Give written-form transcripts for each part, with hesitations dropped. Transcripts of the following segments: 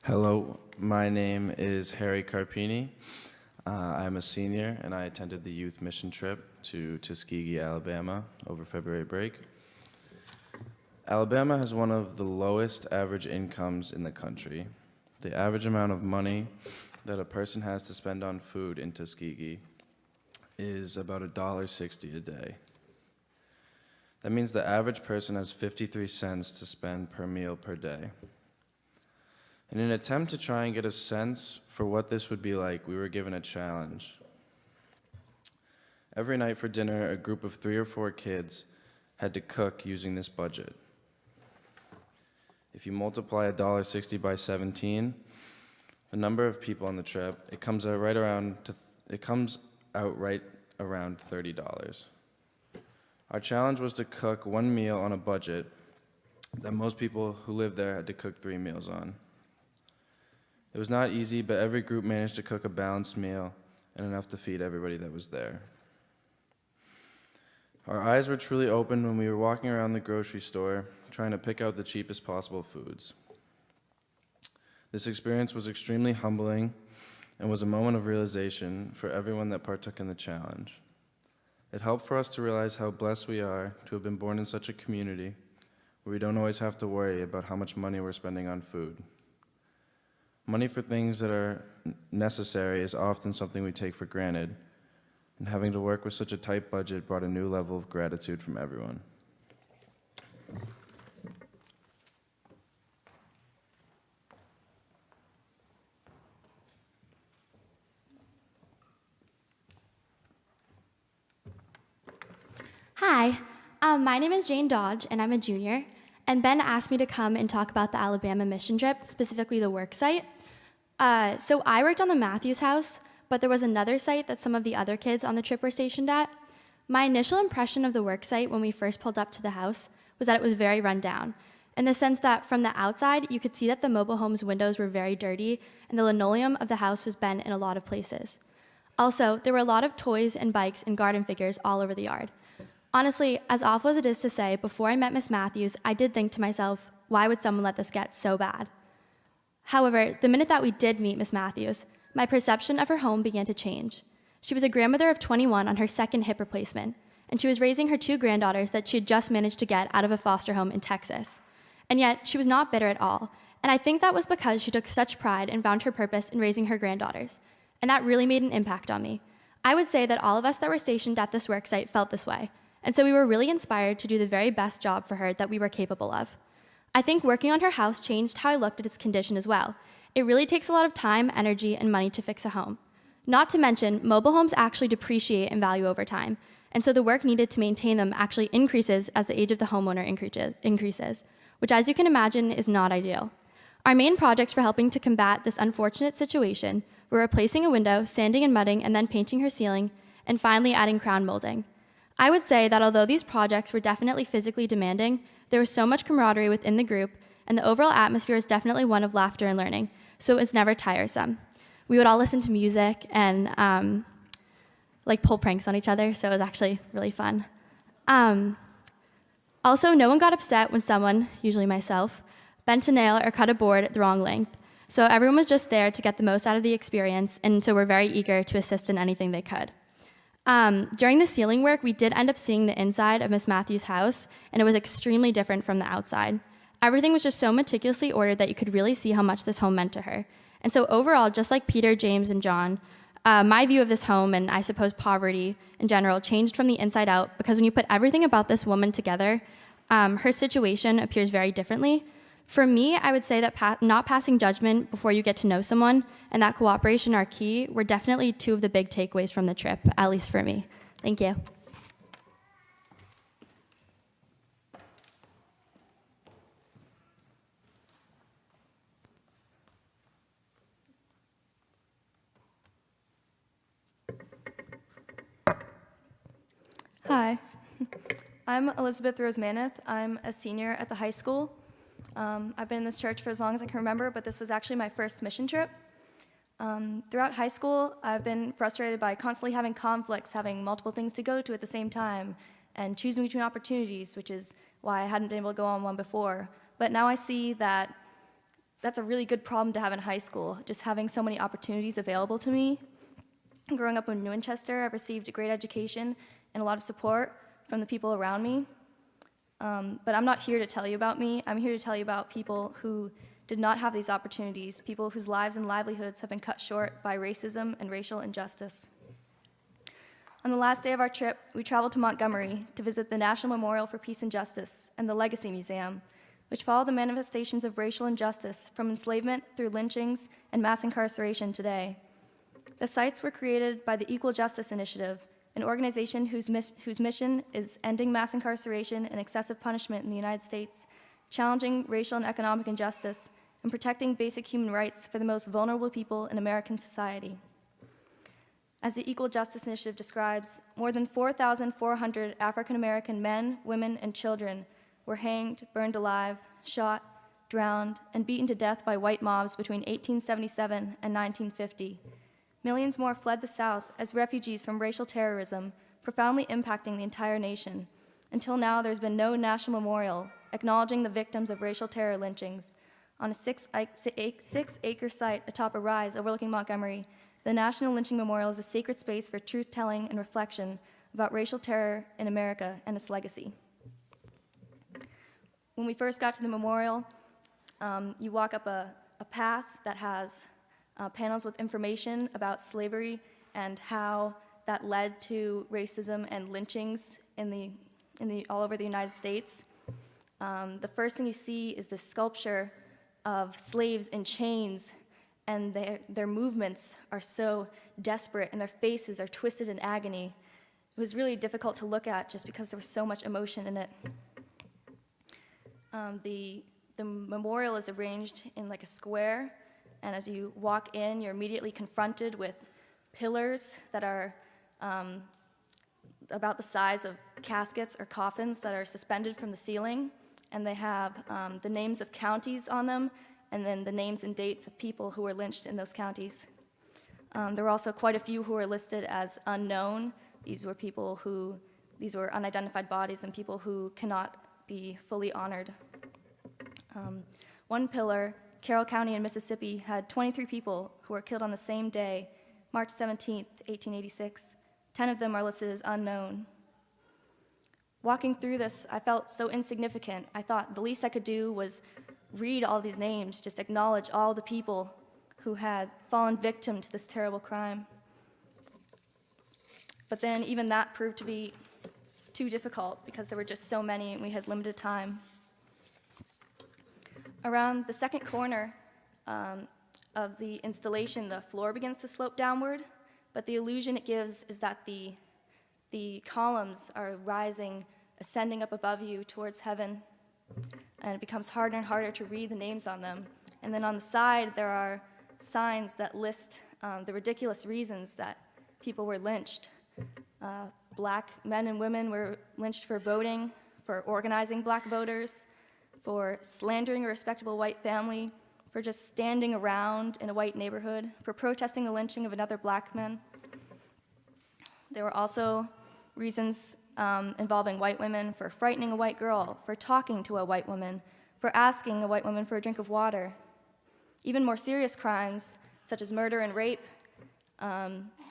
Hello, my name is Harry Carpini. I'm a senior and I attended the youth mission trip to Tuskegee, Alabama over February break. Alabama has one of the lowest average incomes in the country. The average amount of money that a person has to spend on food in Tuskegee is about $1.60 a day. That means the average person has 53 cents to spend per meal per day. In an attempt to try and get a sense for what this would be like, we were given a challenge. Every night for dinner, a group of 3 or 4 kids had to cook using this budget. If you multiply $1.60 by 17, the number of people on the trip, it comes out right around $30. Our challenge was to cook one meal on a budget that most people who lived there had to cook 3 meals on. It was not easy, but every group managed to cook a balanced meal and enough to feed everybody that was there. Our eyes were truly opened when we were walking around the grocery store trying to pick out the cheapest possible foods. This experience was extremely humbling and was a moment of realization for everyone that partook in the challenge. It helped for us to realize how blessed we are to have been born in such a community where we don't always have to worry about how much money we're spending on food. Money for things that are necessary is often something we take for granted, and having to work with such a tight budget brought a new level of gratitude from everyone. Hi, my name is Jane Dodge, and I'm a junior. And Ben asked me to come and talk about the Alabama mission trip, specifically the work site. So I worked on the Matthews house, but there was another site that some of the other kids on the trip were stationed at. My initial impression of the work site when we first pulled up to the house was that it was very run down, in the sense that from the outside, you could see that the mobile home's windows were very dirty, and the linoleum of the house was bent in a lot of places. Also, there were a lot of toys and bikes and garden figures all over the yard. Honestly, as awful as it is to say, before I met Miss Matthews, I did think to myself, why would someone let this get so bad? However, the minute that we did meet Miss Matthews, my perception of her home began to change. She was a grandmother of 21 on her second hip replacement, and she was raising her 2 granddaughters that she had just managed to get out of a foster home in Texas. And yet, she was not bitter at all, and I think that was because she took such pride and found her purpose in raising her granddaughters, and that really made an impact on me. I would say that all of us that were stationed at this work site felt this way, and so we were really inspired to do the very best job for her that we were capable of. I think working on her house changed how I looked at its condition as well. It really takes a lot of time, energy, and money to fix a home. Not to mention, mobile homes actually depreciate in value over time, and so the work needed to maintain them actually increases as the age of the homeowner increases, which, as you can imagine, is not ideal. Our main projects for helping to combat this unfortunate situation were replacing a window, sanding and mudding, and then painting her ceiling, and finally adding crown molding. I would say that although these projects were definitely physically demanding, there was so much camaraderie within the group, and the overall atmosphere was definitely one of laughter and learning, so it was never tiresome. We would all listen to music and pull pranks on each other, so it was actually really fun. Also, no one got upset when someone, usually myself, bent a nail or cut a board the wrong length, so everyone was just there to get the most out of the experience, and so we're very eager to assist in anything they could. During the ceiling work, we did end up seeing the inside of Miss Matthews' house, and it was extremely different from the outside. Everything was just so meticulously ordered that you could really see how much this home meant to her. And so overall, just like Peter, James, and John, my view of this home, and I suppose poverty in general, changed from the inside out, because when you put everything about this woman together, her situation appears very differently. For me, I would say that not passing judgment before you get to know someone and that cooperation are key were definitely 2 of the big takeaways from the trip, at least for me. Thank you. Hi, I'm Elizabeth Rozmanith. I'm a senior at the high school. I've been in this church for as long as I can remember, but this was actually my first mission trip. Throughout high school, I've been frustrated by constantly having conflicts, having multiple things to go to at the same time, and choosing between opportunities, which is why I hadn't been able to go on one before. But now I see that that's a really good problem to have in high school, just having so many opportunities available to me. Growing up in Winchester, I've received a great education and a lot of support from the people around me. But I'm not here to tell you about me. I'm here to tell you about people who did not have these opportunities, people whose lives and livelihoods have been cut short by racism and racial injustice. On the last day of our trip, we traveled to Montgomery to visit the National Memorial for Peace and Justice and the Legacy Museum, which follow the manifestations of racial injustice from enslavement through lynchings and mass incarceration today. The sites were created by the Equal Justice Initiative, an organization whose mission is ending mass incarceration and excessive punishment in the United States, challenging racial and economic injustice, and protecting basic human rights for the most vulnerable people in American society. As the Equal Justice Initiative describes, more than 4,400 African American men, women, and children were hanged, burned alive, shot, drowned, and beaten to death by white mobs between 1877 and 1950. Millions more fled the South as refugees from racial terrorism, profoundly impacting the entire nation. Until now, there's been no national memorial acknowledging the victims of racial terror lynchings. On a six-acre site atop a rise overlooking Montgomery, the National Lynching Memorial is a sacred space for truth-telling and reflection about racial terror in America and its legacy. When we first got to the memorial, you walk up a path that has panels with information about slavery and how that led to racism and lynchings all over the United States. The first thing you see is this sculpture of slaves in chains, and their movements are so desperate, and their faces are twisted in agony. It was really difficult to look at just because there was so much emotion in it. The memorial is arranged in like a square, and as you walk in, you're immediately confronted with pillars that are about the size of caskets or coffins that are suspended from the ceiling, and they have the names of counties on them, and then the names and dates of people who were lynched in those counties. There were also quite a few who were listed as unknown. These were unidentified bodies and people who cannot be fully honored. One pillar, Carroll County in Mississippi, had 23 people who were killed on the same day, March 17th, 1886. 10 of them are listed as unknown. Walking through this, I felt so insignificant. I thought the least I could do was read all these names, just acknowledge all the people who had fallen victim to this terrible crime. But then even that proved to be too difficult because there were just so many and we had limited time. Around the second corner of the installation, the floor begins to slope downward, but the illusion it gives is that the columns are rising, ascending up above you towards heaven, and it becomes harder and harder to read the names on them. And then on the side, there are signs that list the ridiculous reasons that people were lynched. Black men and women were lynched for voting, for organizing black voters, for slandering a respectable white family, for just standing around in a white neighborhood, for protesting the lynching of another black man. There were also reasons involving white women for frightening a white girl, for talking to a white woman, for asking a white woman for a drink of water. Even more serious crimes, such as murder and rape,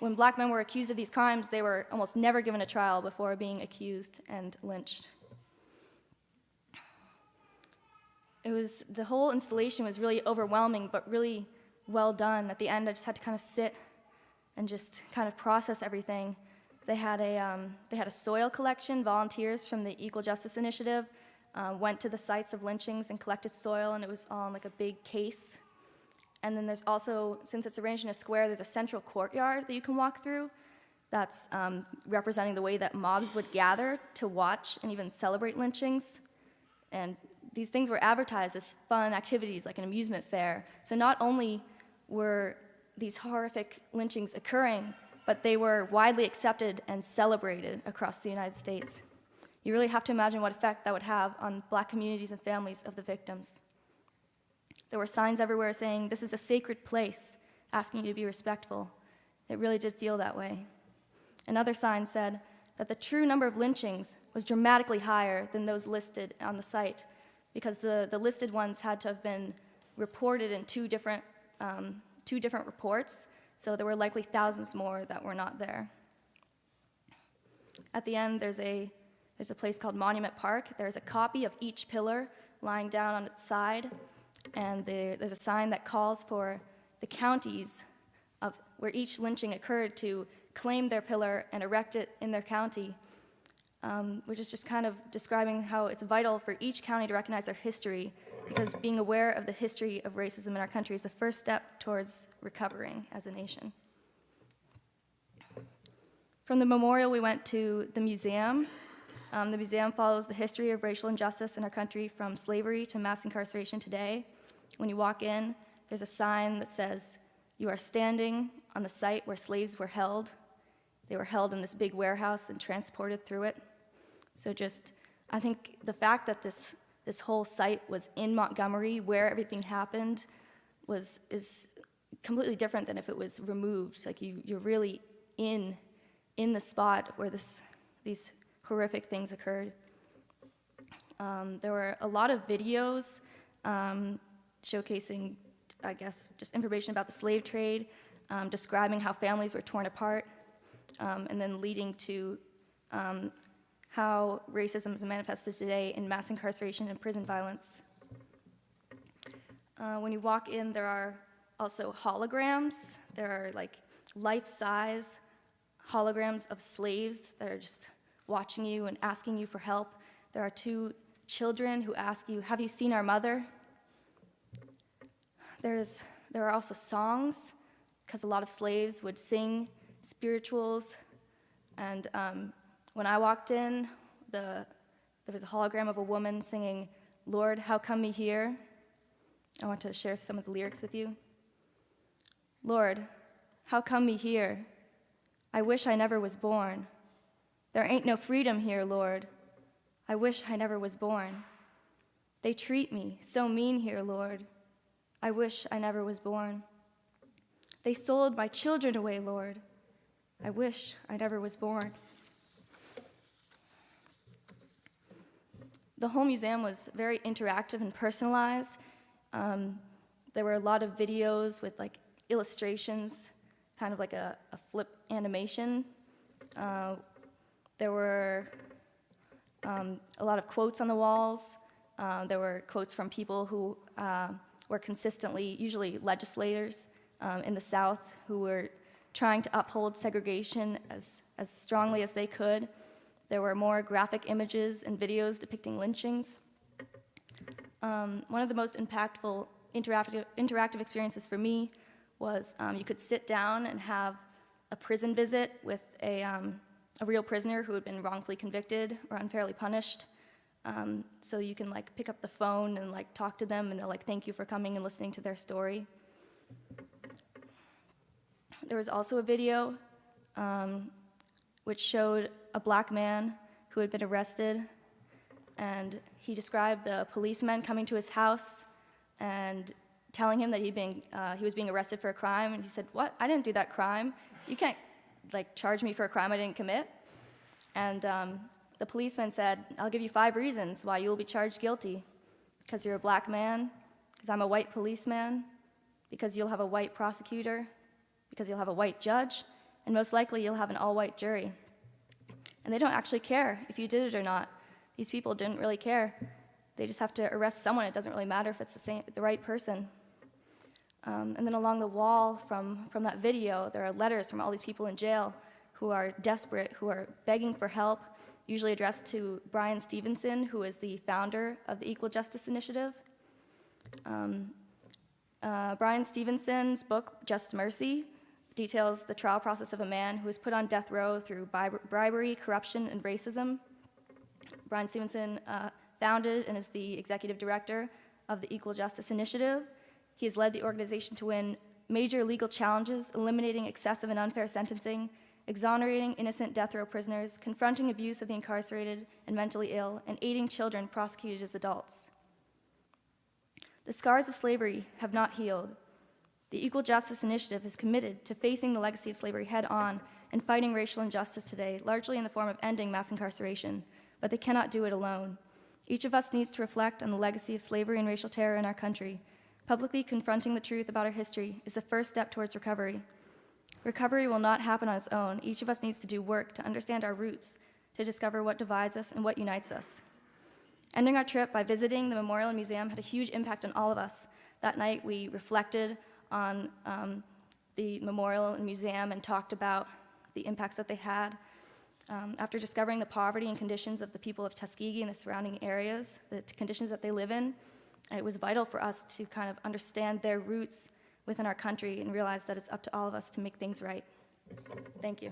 when black men were accused of these crimes, they were almost never given a trial before being accused and lynched. The whole installation was really overwhelming, but really well done. At the end, I just had to kind of sit and just kind of process everything. They had a soil collection. Volunteers from the Equal Justice Initiative went to the sites of lynchings and collected soil, and it was all in like a big case. And then there's also, since it's arranged in a square, there's a central courtyard that you can walk through that's representing the way that mobs would gather to watch and even celebrate lynchings. And these things were advertised as fun activities like an amusement fair. So not only were these horrific lynchings occurring, but they were widely accepted and celebrated across the United States. You really have to imagine what effect that would have on black communities and families of the victims. There were signs everywhere saying, "This is a sacred place," asking you to be respectful. It really did feel that way. Another sign said that the true number of lynchings was dramatically higher than those listed on the site, because the listed ones had to have been reported in two different reports, so there were likely thousands more that were not there. At the end, there's a place called Monument Park. There's a copy of each pillar lying down on its side, and there's a sign that calls for the counties of where each lynching occurred to claim their pillar and erect it in their county, which is just kind of describing how it's vital for each county to recognize their history, because being aware of the history of racism in our country is the first step towards recovering as a nation. From the memorial, we went to the museum. The museum follows the history of racial injustice in our country from slavery to mass incarceration today. When you walk in, there's a sign that says, "You are standing on the site where slaves were held." They were held in this big warehouse and transported through it. So I think the fact that this whole site was in Montgomery, where everything happened, is completely different than if it was removed. Like you're really in the spot where these horrific things occurred. There were a lot of videos showcasing, I guess, just information about the slave trade, describing how families were torn apart, and then leading to how racism is manifested today in mass incarceration and prison violence. When you walk in, there are also holograms. There are like life-size holograms of slaves that are just watching you and asking you for help. There are two children who ask you, "Have you seen our mother?" There are also songs, because a lot of slaves would sing spirituals. And when I walked in, there was a hologram of a woman singing, "Lord, how come me here?" I want to share some of the lyrics with you. "Lord, how come me here? I wish I never was born. There ain't no freedom here, Lord. I wish I never was born. They treat me so mean here, Lord. I wish I never was born. They sold my children away, Lord. I wish I never was born." The whole museum was very interactive and personalized. There were a lot of videos with like illustrations, kind of like a flip animation. There were a lot of quotes on the walls. There were quotes from people who were consistently, usually legislators in the South, who were trying to uphold segregation as strongly as they could. There were more graphic images and videos depicting lynchings. One of the most impactful interactive experiences for me was you could sit down and have a prison visit with a real prisoner who had been wrongfully convicted or unfairly punished. So you can like pick up the phone and like talk to them, and they'll like thank you for coming and listening to their story. There was also a video which showed a black man who had been arrested, and he described the policemen coming to his house and telling him that he was being arrested for a crime, and he said, "What? I didn't do that crime. You can't like charge me for a crime I didn't commit." And the policeman said, "I'll give you 5 reasons why you will be charged guilty. Because you're a black man, because I'm a white policeman, because you'll have a white prosecutor, because you'll have a white judge, and most likely you'll have an all-white jury." And they don't actually care if you did it or not. These people didn't really care. They just have to arrest someone. It doesn't really matter if it's the right person. And then along the wall from that video, there are letters from all these people in jail who are desperate, who are begging for help, usually addressed to Bryan Stevenson, who is the founder of the Equal Justice Initiative. Bryan Stevenson's book, Just Mercy, details the trial process of a man who was put on death row through bribery, corruption, and racism. Bryan Stevenson founded and is the executive director of the Equal Justice Initiative. He has led the organization to win major legal challenges, eliminating excessive and unfair sentencing, exonerating innocent death row prisoners, confronting abuse of the incarcerated and mentally ill, and aiding children prosecuted as adults. The scars of slavery have not healed. The Equal Justice Initiative is committed to facing the legacy of slavery head-on and fighting racial injustice today, largely in the form of ending mass incarceration, but they cannot do it alone. Each of us needs to reflect on the legacy of slavery and racial terror in our country, Publicly confronting the truth about our history is the first step towards recovery. Recovery will not happen on its own. Each of us needs to do work to understand our roots, to discover what divides us and what unites us. Ending our trip by visiting the memorial and museum had a huge impact on all of us. That night, we reflected on the memorial and museum and talked about the impacts that they had. After discovering the poverty and conditions of the people of Tuskegee and the surrounding areas, the conditions that they live in, it was vital for us to kind of understand their roots within our country and realize that it's up to all of us to make things right. Thank you.